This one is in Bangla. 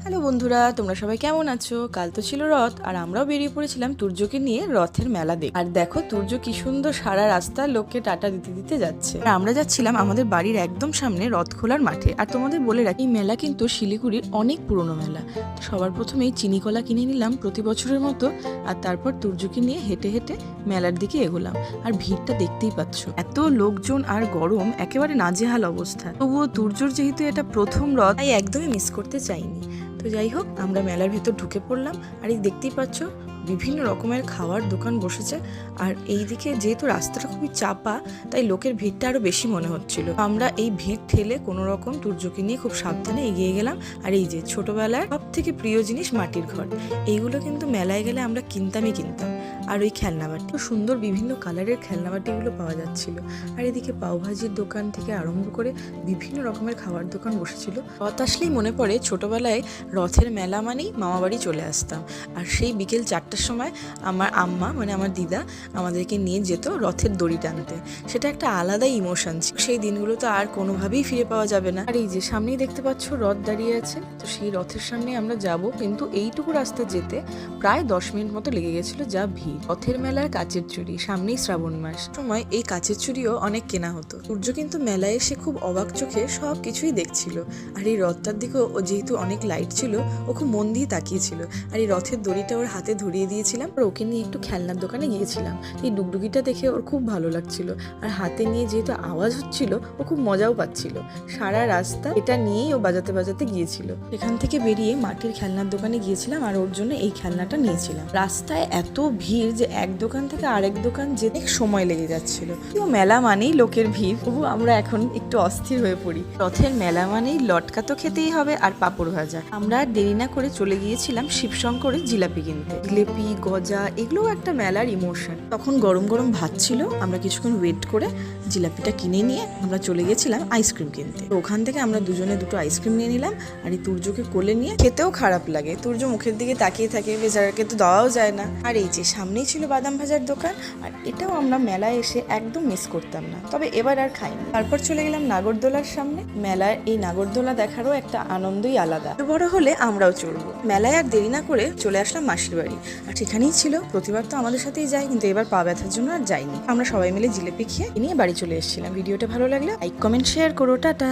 হ্যালো বন্ধুরা, তোমরা সবাই কেমন আছো? কাল তো ছিল রথ, আর আমরাও বেরিয়ে পড়েছিলাম তুর্যকে নিয়ে রথের মেলা দেখতে। আর দেখো তুর্য কি সুন্দর সারা রাস্তা লোককে টাটা দিতে দিতে যাচ্ছে। আর আমরা যাচ্ছিলাম আমাদের বাড়ির একদম সামনে রথ খোলার মাঠে। আর তোমাদের বলে রাখি, এই মেলা কিন্তু শিলিগুড়ির অনেক পুরনো মেলা। তো সবার প্রথমেই চিনিকলা কিনে নিলাম প্রতি বছরের মতো, আর তারপর তুর্যকে নিয়ে হেঁটে হেঁটে মেলার দিকে এগোলাম। আর ভিড়টা দেখতেই পাচ্ছ, এত লোকজন আর গরম, একেবারে নাজেহাল অবস্থা। তবুও তুর্যর যেহেতু এটা প্রথম রথ, তাই একদমই মিস করতে চাইনি। তো যাই হোক, আমরা মেলার ভেতর ঢুকে পড়লাম। আর এই দেখতেই পাচ্ছ বিভিন্ন রকমের খাওয়ার দোকান বসেছে। আর এই দিকে যেহেতু রাস্তাটা খুবই চাপা, তাই লোকের ভিড়টা আরো বেশি মনে হচ্ছিল। আমরা এই ভিড় ঠেলে কোনো রকম তুর্যকে নিয়ে খুব সাবধানে এগিয়ে গেলাম। আর এই যে ছোটবেলার সব থেকে প্রিয় জিনিস মাটির ঘর, এইগুলো কিন্তু মেলায় গেলে আমরা কিনতাম। আর ওই খেলনাবাটি, সুন্দর বিভিন্ন কালারের খেলনাবাটিগুলো পাওয়া যাচ্ছিল। আর এদিকে পাওভাজির দোকান থেকে আরম্ভ করে বিভিন্ন রকমের খাবার দোকান বসেছিল। রথ আসলেই মনে পড়ে ছোটবেলায় রথের মেলা মানেই মামাবাড়ি চলে আসতাম। আর সেই বিকেল 4টার সময় আমার আম্মা, মানে আমার দিদা, আমাদেরকে নিয়ে যেত রথের দড়ি টানতে। সেটা একটা আলাদাই ইমোশন ছিল। সেই দিনগুলো তো আর কোনোভাবেই ফিরে পাওয়া যাবে না। আর এই যে সামনেই দেখতে পাচ্ছ রথ দাঁড়িয়ে আছে, তো সেই রথের সামনে আমরা যাব। কিন্তু এইটুকু রাস্তা যেতে প্রায় 10 মিনিট মতো লেগে গেছিল, যা ভিড়। রথের মেলার কাচের চুড়ি, সামনেই শ্রাবণ মাস, সময় এই কাচের চুড়িও অনেক কেনা হতো। সূর্য কিন্তু মেলায় এসে খুব অবাক চোখে সব কিছুই দেখছিল। আর এই রথটার দিকেও ও যেহেতু অনেক লাইট ছিল, ও খুব মন দিয়ে তাকিয়েছিল। আর এই রথের দড়িটা ওর হাতে ধরিয়ে দিয়েছিলাম। আর ওকে নিয়ে একটু খেলনার দোকানে গিয়েছিলাম। এই ডুগডুগিটা দেখে ওর খুব ভালো লাগছিল। আর হাতে নিয়ে যেহেতু আওয়াজ হচ্ছিল, ও খুব মজাও পাচ্ছিল। সারা রাস্তা এটা নিয়েই ও বাজাতে বাজাতে গিয়েছিল। এখান থেকে বেরিয়ে মাটির খেলনার দোকানে গিয়েছিলাম, আর ওর জন্য এই খেলনাটা নিয়েছিলাম। রাস্তায় এত ভিড় যে এক দোকান থেকে আরেক দোকান যেতে সময় লেগে যাচ্ছিল। তো মেলা মানেই লোকের ভিড়, তবু আমরা এখন একটু অস্থির হয়ে পড়ি। রথের মেলা মানেই লটকা তো খেতেই হবে, আর পাঁপড় ভাজা। আমরা আর দেরি না করে চলে গিয়েছিলাম শিবশঙ্করের জিলাপি কিনতে। জিলেপি, গজা, এগুলোও একটা মেলার ইমোশন। তখন গরম গরম ভাত ছিল। আমরা কিছুক্ষণ ওয়েট করে জিলাপিটা কিনে নিয়ে আমরা চলে গেছিলাম আইসক্রিম কিনতে। তো ওখান থেকে আমরা দুজনে দুটো আইসক্রিম নিয়ে নিলাম। আর এই তুর্যকে কোলে নিয়ে খেতেও খারাপ লাগে, তুর্য মুখের দিকে তাকিয়ে থাকে, বেচারাকে তো দেওয়াও যায় না। আর এই যে সামনেই ছিল বাদাম ভাজার দোকান, আর এটাও আমরা মেলায় এসে একদম মিস করতাম না। তবে এবার আর খাইনি। তারপর চলে গেলাম নাগরদোলার সামনে। মেলায় এই নাগরদোলা দেখারও একটা আনন্দই আলাদা। বড় হলে আমরাও চড়বো। মেলায় আর দেরি না করে চলে আসলাম মাসির বাড়ি। আর সেখানেই ছিল, প্রতিবার তো আমাদের সাথেই যাই, কিন্তু এবার পা ব্যথার জন্য আর যাইনি। আমরা সবাই মিলে জিলেপি খেয়ে নিয়ে বাড়ি চলে এসেছিলাম। ভিডিওটা ভালো লাগলে লাইক, কমেন্ট, শেয়ার করো। টাটা।